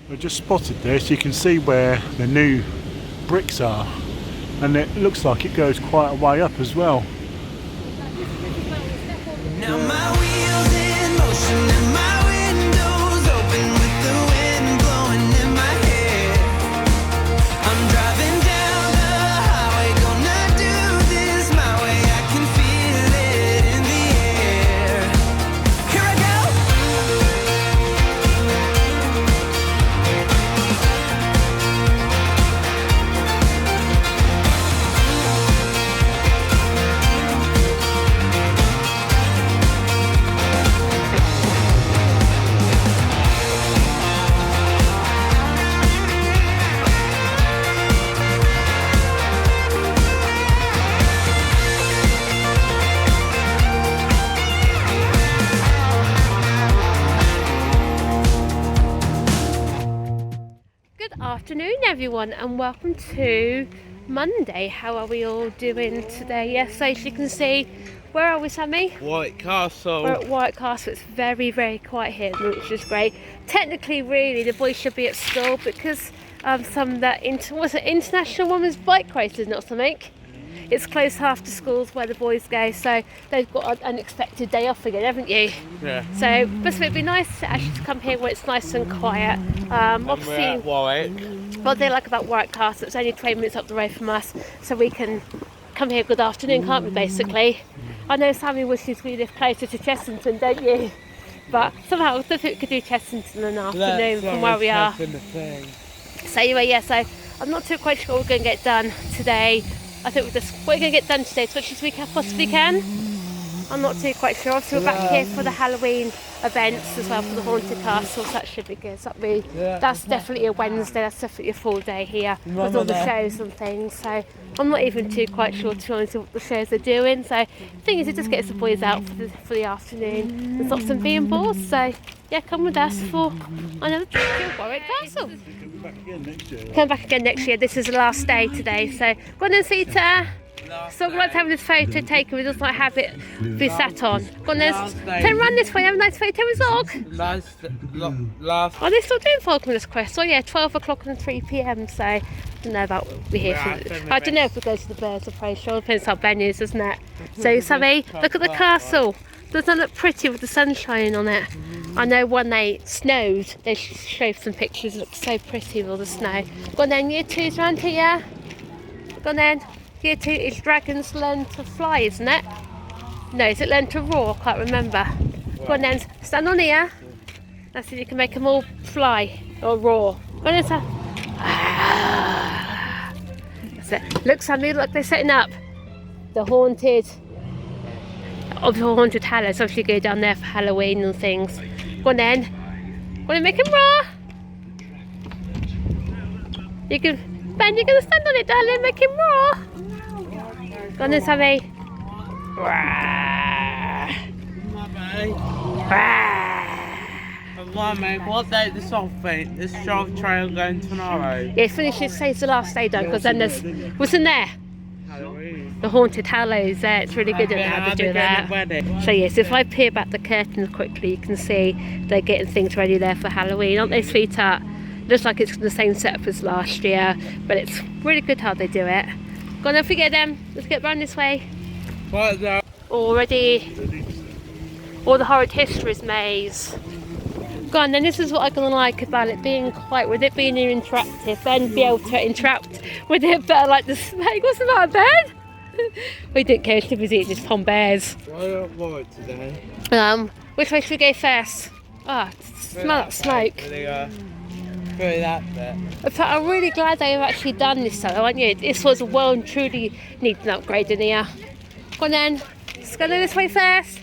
I just spotted this. You can see where the new bricks are, and it looks like it goes quite a way up as well. Now my wheels in motion and my windows open with the wind blowing in my hair. I'm driving down the highway, gonna do this my way. I can feel it in the air. Here I go. Good afternoon everyone and welcome to Monday. How are we all doing today? Yes, so as you can see, where are we, Sammy? White Castle. We're at Warwick Castle. It's very, very quiet here, which is great. Technically, really, the boys should be at school because some of that International Women's Bike Race, isn't it, or something? It's closed after schools where the boys go, so they've got an unexpected day off again, haven't you? Yeah. So, but it'd be nice to actually come here where it's nice and quiet. Obviously, We're at Warwick. what they like about Warwick Castle, it's only 20 minutes up the road from us, so we can come here good afternoon, can't we, basically? I know Sammy wishes we lived closer to Chessington, don't you? But somehow I don't think we could do Chessington in the afternoon from where we are. So anyway, yeah, so I'm not too quite sure what we're going to get done today. I think we're going to get done today as much as we possibly can. I'm not too quite sure. Obviously, we're back here for the Halloween events as well, for the haunted castles. That should be good. That's definitely a Wednesday. That's definitely a full day here with all the shows and things. So I'm not even too quite sure, to be honest, what the shows are doing. So the thing is, it just gets the boys out for the afternoon and stops them being bored. So yeah, come with us for another trip to Warwick Castle. Come back again next year. This is the last day today. So go on and see Sita. So we'd like to have this photo taken. We just like have it be sat on. Go on, turn around this way. Have a nice photo with Zog. Oh, they're still doing Falconers Quest. Oh yeah, 12 o'clock and 3 p.m. So I don't know about we're here. I don't know if we go to the Birds of Prey show. Depends how Ben is, doesn't it? So Sammy, look at the castle. Doesn't it look pretty with the sun shining on it? I know when they snowed, they showed some pictures. It looked so pretty with all the snow. Go on then, year two's around here. Go on then. Year 2 is dragons learn to fly, isn't it? No, is it learn to roar? I can't remember. Go on then, stand on here. That's if you can make them all fly or roar. Go on then, That's it. Look, Sammy, look, they're setting up the haunted Hallows. Obviously, go down there for Halloween and things. Go on then. Go on and make them roar. You can, Ben, you're going to stand on it, darling, make him roar. Go on then, Sammy. Mate, what date this song trail going tomorrow? Yeah, it's finished. It's the last day, though, because then there's what's in there? Halloween. The haunted Hallows there. It's really good at how to do that. So yes, if I peel back the curtains quickly, you can see they're getting things ready there for Halloween, aren't they, sweetheart? Looks like it's the same setup as last year, but it's really good how they do it. Go on, don't forget them. Let's get round this way. What's that? Already, all the Horrid Histories maze. Go on, then this is what I'm gonna like about it being quiet, with it being interactive, then be able to interact with it better, like the snake. What's the matter, Ben? We didn't care to visit just Tom Bears. Why not white today? Which way should we go first? Smell that smoke. Through that bit. I'm really glad they've actually done this though, aren't you? This was well and truly needs an upgrade in here. Go on then, let's go this way first.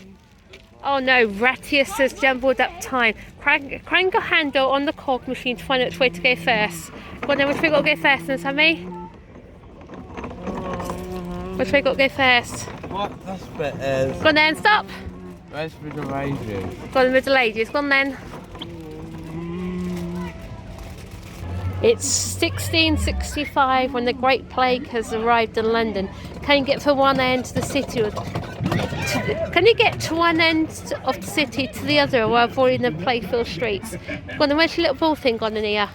Oh no, Ratius has jumbled up time. Crank a handle on the cog machine to find out which way to go first. Go on then, which way got to go first then, Sammy? Which way got to go first? What this bit is? Go on then, stop. Where's the Ages? Go on the Middle Ages, go on then. It's 1665 when the Great Plague has arrived in London. Can't get from one end of the city to Can you get to one end of the city to the other while avoiding the playful streets? Go on, then where's your little ball thing gone in here?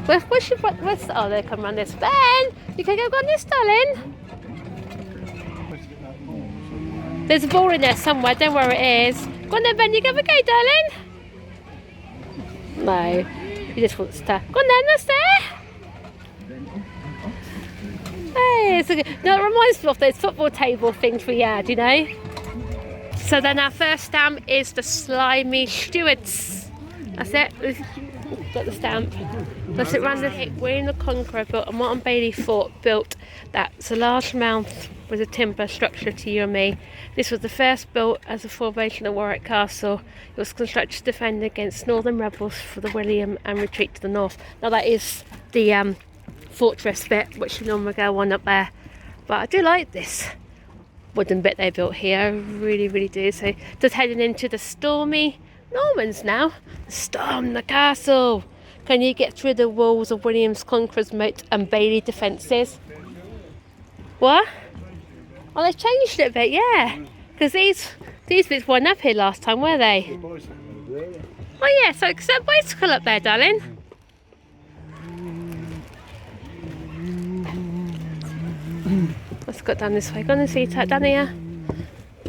Where's your... oh, they come around this. Ben! You can go on this, darling. There's a ball in there somewhere, don't know where it is. Go on then, Ben, you have a go, darling. No, he just wants to. Go on then, that's there. Hey, it's a good... No, it reminds me of those football table things we had, you know. So then our first stamp is the slimy stewards. That's it. Got the stamp. That's it round the hip. William the Conqueror built, and Martin Bailey fort built that's a large mouth with a timber structure to you and me. This was the first built as a formation at Warwick Castle. It was constructed to defend against northern rebels for the William and retreat to the north. Now that is the fortress bit, which you normally go on up there. But I do like this wooden bit they built here. I really, really do. So just heading into the stormy Normans now. Storm the castle. Can you get through the walls of William's Conqueror's moat and Bailey defences? What? Oh, they changed it a bit, yeah. Because these bits weren't up here last time, were they? Oh yeah, so it's a bicycle up there, darling. Let's go down this way. Go on and see that down here.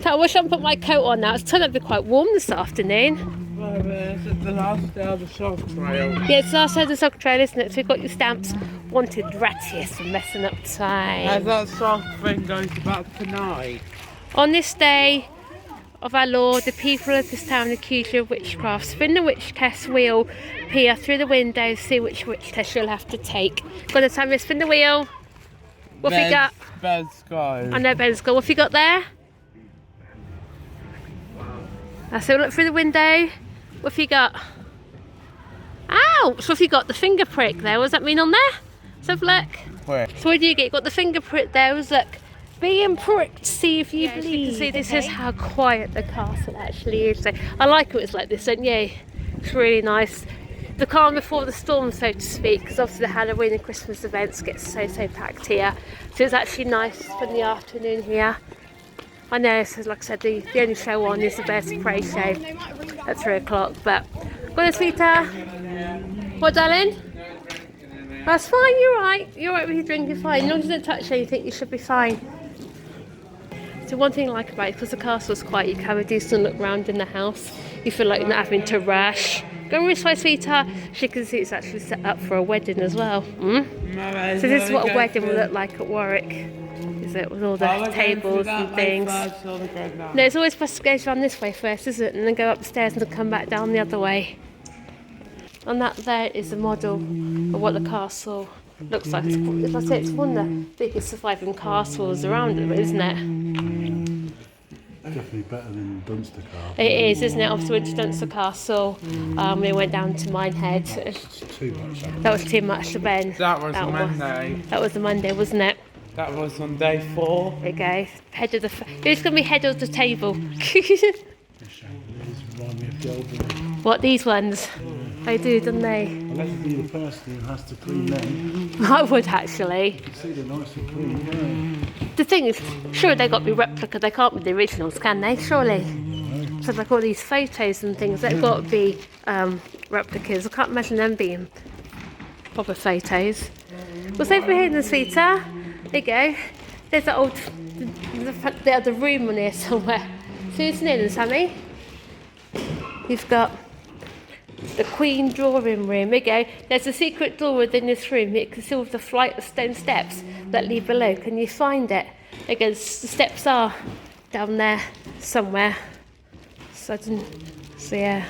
I wish I hadn't put my coat on now. It's turned out to be quite warm this afternoon. Well, is it the last day of the sock trail? Yeah, it's the last day of the sock trail, isn't it? So we've got your stamps. Wanted Gratius for messing up time. As that sock thing goes about tonight. On this day of our Lord, the people of this town accuse you of witchcraft. Spin the witch test wheel, peer through the window, see which witch test you'll have to take. Got the time to spin the wheel. What have you got? Ben's go. I know Ben's got. What have you got there? That's it. Look through the window. What have you got? Ouch! What have you got? The finger prick there. What does that mean on there? Let's have a look. Where? So what do you get? You got the finger prick there. Look. Being pricked, see if you bleed. You can see this is how quiet the castle actually is. So I like it. It's like this, don't you? It's really nice. The calm before the storm, so to speak, because obviously the Halloween and Christmas events get so packed here. So it's actually nice to spend the afternoon here. I know, so like I said, the only show on is the Bears of Prey show at 3 o'clock. But go on, sweetheart. What, darling? That's fine. You're right. You're right with your drink. You're fine. As long as you don't touch anything, you should be fine. So one thing I like about it, because the castle's quiet, you can have a decent look round in the house. You feel like you're not having to rush. Go this way, sweetheart. She can see it's actually set up for a wedding as well. So this is what a wedding will look like at Warwick, is it? With all the tables and things. No, it's always best to go around this way first, isn't it? And then go upstairs and then come back down the other way. And that there is a model of what the castle looks like. If I say it's one of the biggest surviving castles around it, isn't it? Definitely better than Dunster Castle. It is, isn't it? Obviously went to Dunster Castle. We went down to Minehead. Too much. That was too much to Ben. That was a Monday. That was the Monday, wasn't it? That was on day 4. There you go. Head of the. Who's going to be head of the table? What, these ones? They do, don't they? I'll let you be the person who has to clean them. I would actually. You can see they're nice and clean. The thing is, sure they got to be replica. They can't be the originals, can they? Surely. So like all these photos and things, they've got to be replicas. I can't imagine them being proper photos. What's over here in the sweetheart? There you go. There's that old, the other room on here somewhere. Susan in, Sammy. You've got the Queen drawing room. There you go. There's a secret door within this room. You can see all the flight of stone steps that lead below. Can you find it? Again, the steps are down there somewhere. So yeah.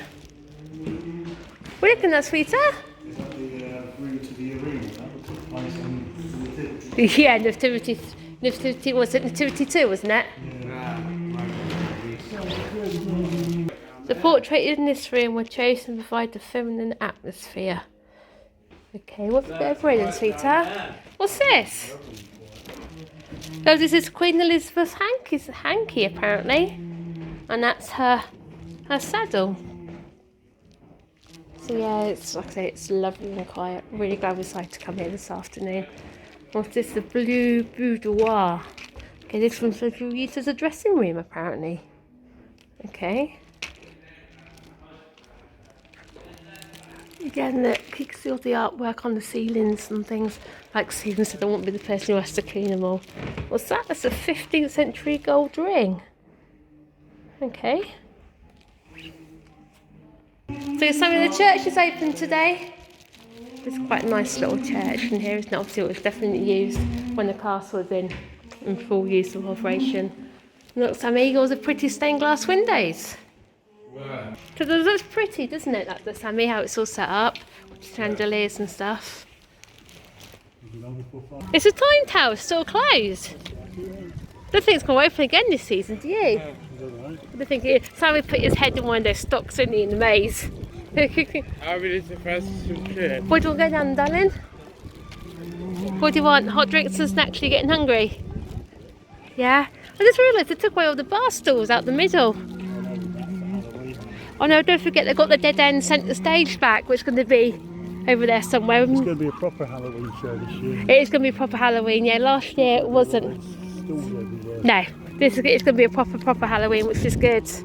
What are you looking at, sweetheart? Is that the room to the arena? That took place in the Yeah, Nativity, was it Nativity 2, wasn't it? The portraits in this room were chosen to provide a feminine atmosphere. Okay, what's the over here then, sweetheart? What's this? Oh, this is Queen Elizabeth's hanky apparently. And that's her saddle. So yeah, it's like I say, it's lovely and quiet. Really glad we decided to come here this afternoon. What's this? The blue boudoir. Okay, this one's used as a dressing room apparently. Okay. Again, look, you can see all the artwork on the ceilings and things. Like Stephen said, I won't be the person who has to clean them all. What's that? That's a 15th century gold ring. Okay. So some of the church is open today. It's quite a nice little church in here, isn't it? Obviously it was definitely used when the castle was in full use of operation. Look, some eagles with pretty stained glass windows. So that looks pretty, doesn't it? Like the Sammy, how it's all set up, with chandeliers and stuff. It's a time tower, still closed. I don't think it's going to open again this season, do you? I don't think Sammy put his head in one of those stocks, didn't he, in the maze? I really surprised some shit. What do you want to go down, darling? What do you want? Hot drinks and snacks? You're getting hungry? Yeah? I just realised they took away all the bar stools out the middle. Oh no, don't forget they've got the dead end centre stage back, which is going to be over there somewhere. It's going to be a proper Halloween show this year. It is going to be proper Halloween, yeah. Last year it wasn't. Stalls everywhere. No, it's going to be a proper Halloween, which is good. So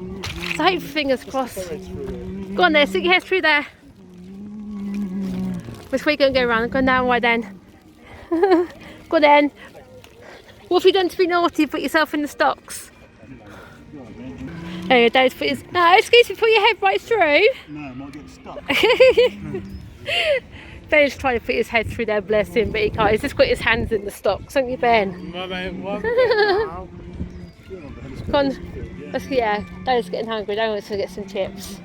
hopefully, fingers crossed. Go on there, stick your head through there. Which way are you going to go around? Go down, why then? Go then. What have you done to be naughty? Put yourself in the stocks. Oh, don't put his... No, excuse me, put your head right through. No, I might get stuck. Ben's trying to put his head through there, bless him, but he can't. He's just got his hands in the stocks, haven't you, Ben? Come on. Let's Dad's getting hungry. Dad wants to get some chips.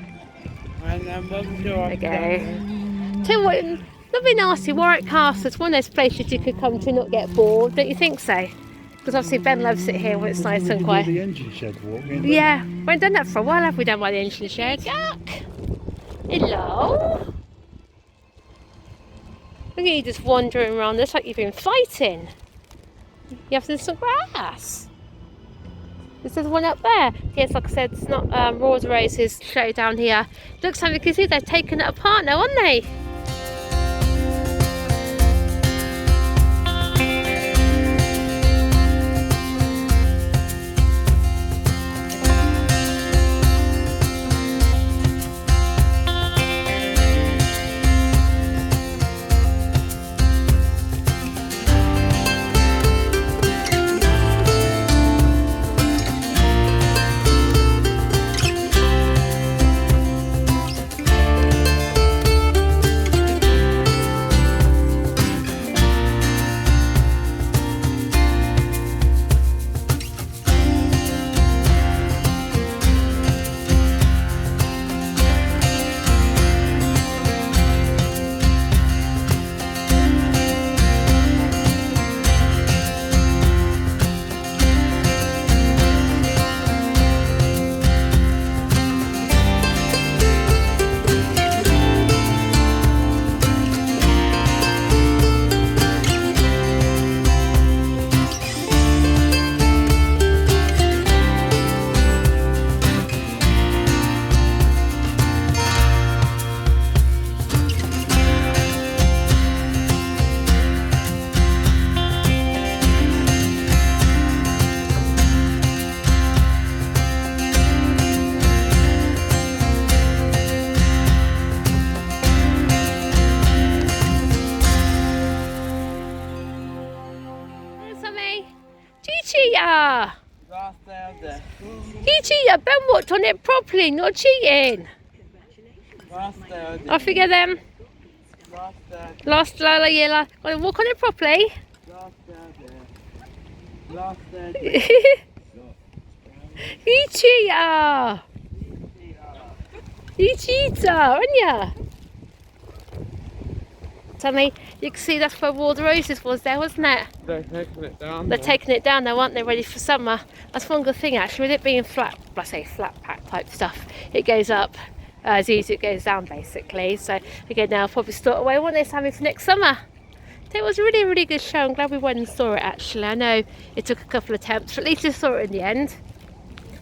Okay. Tell you what, not be nasty. Warwick Castle is one of those places you could come to and not get bored, don't you think so? Because obviously Ben loves it here when it's nice and quiet. The engine shed walk. Yeah, we haven't done that for a while, have we, down by the engine shed? Yuck! Hello? Look at you just wandering around. Looks like you've been fighting. You have some grass. There's one up there. Yes, like I said, it's not Raws Roses show down here. Looks like you can see they're taking it apart now, aren't they? You cheater, Ben walked on it properly, not cheating. I forget them. Last Lola, yeah, walk on it properly. You cheater! You cheater, aren't you? Tommy, you can see that's where War of the Roses was there, wasn't it? They're taking it down. They're taking it down now, aren't they? Ready for summer. That's one good thing actually, with it being flat, I say flat pack type stuff, it goes up as easy as it goes down basically. So again, now I'll probably store it away, won't they, Sammy, for next summer? So it was a really good show. I'm glad we went and saw it actually. I know it took a couple of attempts, but at least we saw it in the end.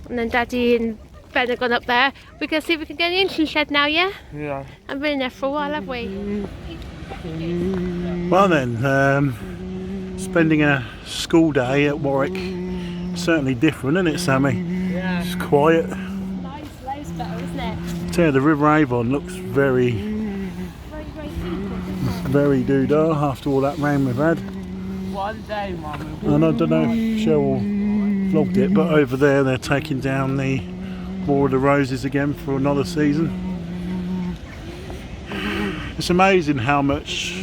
And then Daddy and Ben have gone up there. We're going to see if we can get the engine shed now, yeah? Yeah. I've been in there for a while, have we? Well then, spending a school day at Warwick Certainly different, isn't it, Sammy? Yeah. It's quiet. Loads better, isn't it? Tell you, the River Avon looks very, Very peaceful, doesn't it? very doodah after all that rain we've had. One day, Mummy. And I don't know if Cheryl vlogged it, but over there they're taking down the War of the Roses again for another season. It's amazing how much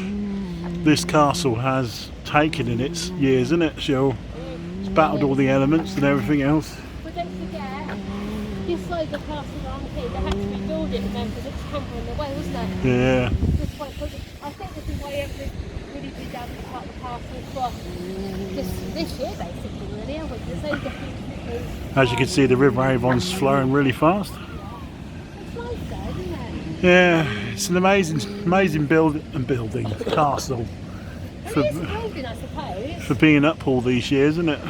this castle has taken in its years, isn't it, Cheryl? It's battled all the elements and everything else. But don't forget, this side of the castle around here, they had to rebuild it, remember, because it's crumbling away, wasn't it? Yeah. This one, because I think this is why everybody really did down the part of the castle for this year, basically, really. I wouldn't say definitely. As you can see, the River Avon's flowing really fast. It's nice though, isn't it? Yeah, it's an amazing building, castle It is building, I suppose. for being up all these years, isn't it?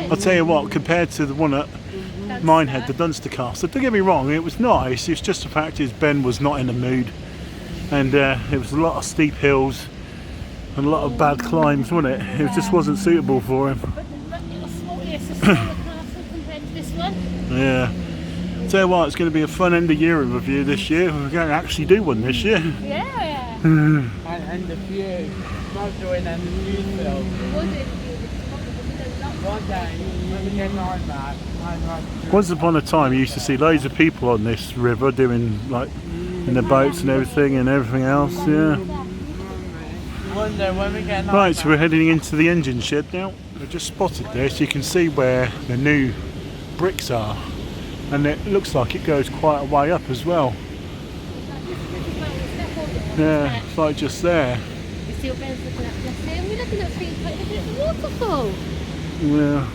I'll tell you what, compared to the one at Minehead, the Dunster Castle, don't get me wrong, it was nice. It's just the fact is Ben was not in the mood, and it was a lot of steep hills and a lot of bad climbs, wasn't it? It just wasn't suitable for him. But it was small, it's a smaller castle compared to this one. Yeah. Tell you what, it's going to be a fun end of year review this year. We're going to actually do one this year. Yeah. And the view. Not doing and the view film. One day, when we get on that, Once upon a time, you used to see loads of people on this river doing like in the boats and everything else. Yeah. one day when we get on Right, so we're heading into the engine shed now. We've just spotted this. You can see where the new bricks are, and it looks like it goes quite a way up as well. Yeah, it's like just there. You see what Ben's looking at yesterday, and we're looking at feet, look at the waterfall. Yeah.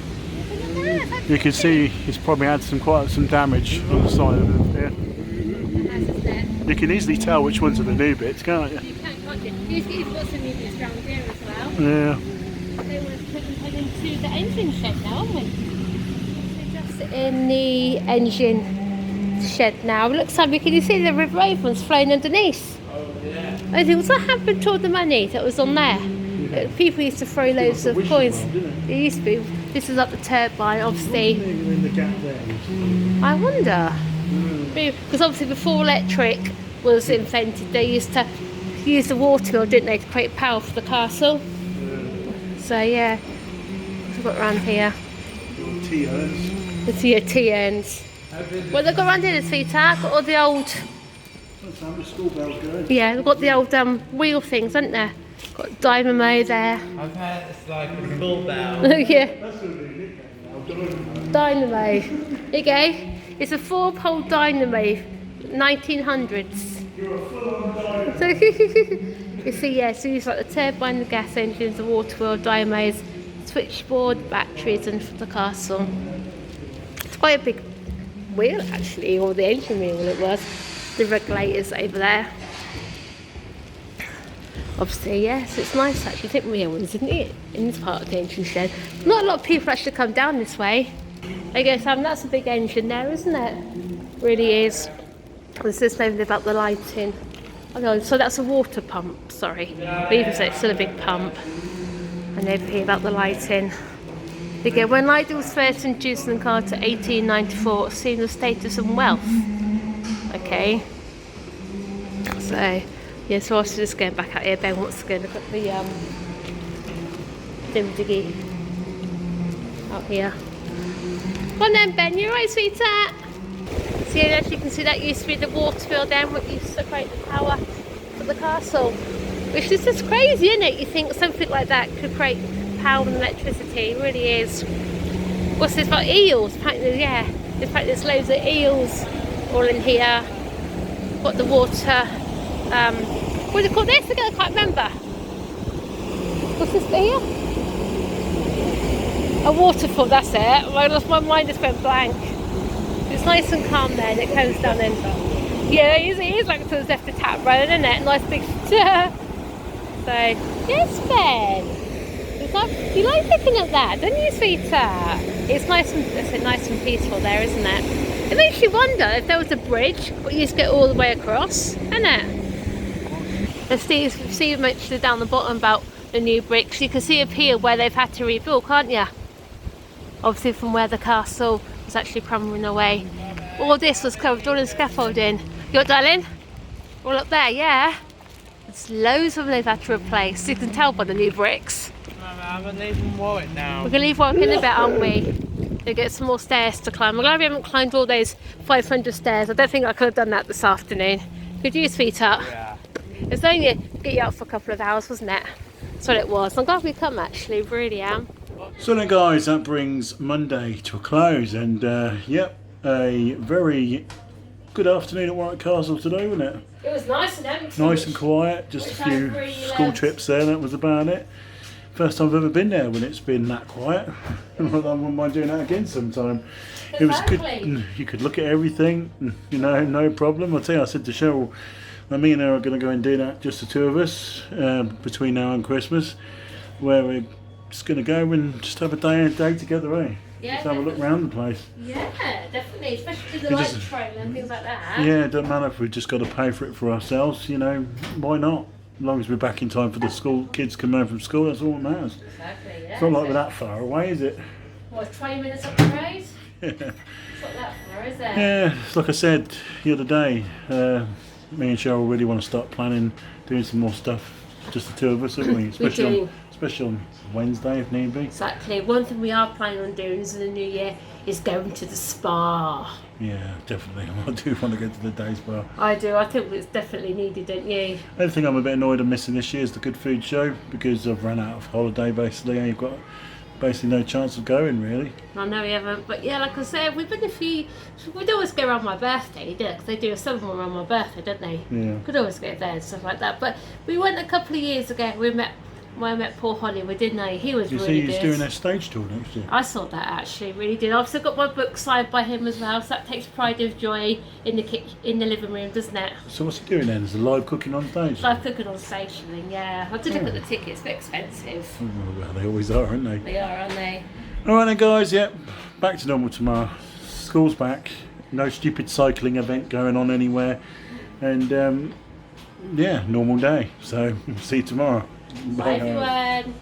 Look at that. You can see it's probably had quite some damage on the side of it here. You can easily tell which ones are the new bits, can't you? You can't you? You've got some new bits around here as well. Yeah. They want to put them into the engine shed now, aren't we? We're just in the engine shed now. Looks like, can you see the River Avon's flowing underneath? I think, what's that happened to all the money that was on there? People used to throw loads of coins. It used to be. This is up the turbine, obviously. I wonder. Because obviously before electric was invented, they used to use the water mill, didn't they, to create power for the castle. So yeah, what's got around here? The T-urns. What they've got around here, the sweetheart, got all the old. Yeah, they've got the old wheel things, haven't they? Got dynamo there. I've had it's like a school bell. Yeah. Dynamo. Here you go. It's a 4-pole dynamo, 1900s. You see, yeah, so it's like the turbine, the gas engines, the water wheel, dynamos, switchboard, batteries, and for the castle. It's quite a big wheel, actually, or the engine wheel it was. The regulators over there. Obviously, yes, it's nice actually. I think we have one, isn't it? In this part of the engine shed. Not a lot of people actually come down this way. There you go, Sam, that's a big engine there, isn't it? Really is. There's this nothing about the lighting. Oh no, so that's a water pump, sorry. But even so, it's still a big pump. And over here about the lighting. There you go, when lighting was first introduced in the car to 1894, seen the status and wealth. Okay. So, yeah, so I was just going back out here. Ben wants to go look at the diggy out here. Come on then, Ben, you're right, sweetheart. See, as you can see, that used to be the water wheel then, what used to create the power for the castle. Which is just crazy, isn't it? You think something like that could create power and electricity. It really is. What's this about? Eels? Apparently, yeah. In fact, there's loads of eels all in here. Got the water. What do you call this again? I can't remember. What's this bit here? A waterfall, that's it. My mind just went blank. It's nice and calm there and it goes down in. Yeah, it is like towards left of Tap Road, isn't it? Nice big stir. So, yes, Ben. You like looking at that, don't you, sweetheart? It's nice and peaceful there, isn't it? It makes you wonder if there was a bridge, what you used to get all the way across, isn't it? And Steve mentioned down the bottom about the new bricks. You can see up here where they've had to rebuild, can't you? obviously from where the castle was actually crumbling away. All this was covered all in scaffolding. You got darling? All up there, yeah. There's loads of them they've had to replace. You can tell by the new bricks. I'm leaving Warwick now. We're going to leave Warwick in a bit, aren't we? To get some more stairs to climb. I'm glad we haven't climbed all those 500 stairs. I don't think I could have done that this afternoon. Could you use feet up? Yeah. It's only get you up for a couple of hours, wasn't it? That's what it was. I'm glad we come actually, really am. So then guys, that brings Monday to a close, and yep, a very good afternoon at Warwick Castle today, wasn't it? It was nice and empty. Nice and quiet, just a few school trips there, that was about it. First time I've ever been there when it's been that quiet. I wouldn't mind doing that again sometime. It was good, you could look at everything, you know, no problem. I'll tell you, I said to Cheryl, me and her are going to go and do that, just the two of us, between now and Christmas, where we're just going to go and just have a day together, eh? Yeah, just have a look around the place. Yeah, definitely, especially the light trail and things like that. Yeah, it doesn't matter if we've just got to pay for it for ourselves, you know, why not? As long as we're back in time for the school kids come home from school, that's all that matters. Exactly, yeah. It's not like we're that far away, is it? What, 20 minutes up the road? Yeah. It's not that far, is it? Yeah, like I said the other day, me and Cheryl really want to start planning, doing some more stuff, just the two of us, don't we? Especially on Wednesday if need be. Exactly. One thing we are planning on doing is in the new year is going to the spa. Yeah, definitely. I do want to go to the day spa. I do. I think it's definitely needed, don't you? The only thing I'm a bit annoyed I'm missing this year is the Good Food Show, because I've run out of holiday basically, and you've got basically no chance of going really. I know we haven't, but yeah, like I said, we've been we'd always go around my birthday, because they do a summer around my birthday, don't they? Yeah. Could always go there and stuff like that. But we went a couple of years ago. When I met Paul Hollywood, didn't I? He was You really see, he's good. doing a stage tour next year. I saw that actually, really did. I've also got my book signed by him as well, so that takes pride of joy in the living room, doesn't it? So what's he doing then? Is the live cooking on stage? Live cooking on stage, thing, yeah. I did look at the tickets, they're expensive. Well, they always are, aren't they? They are, aren't they? Alright then guys, yep, back to normal tomorrow. School's back, no stupid cycling event going on anywhere, and yeah, normal day. So see you tomorrow. Bye everyone.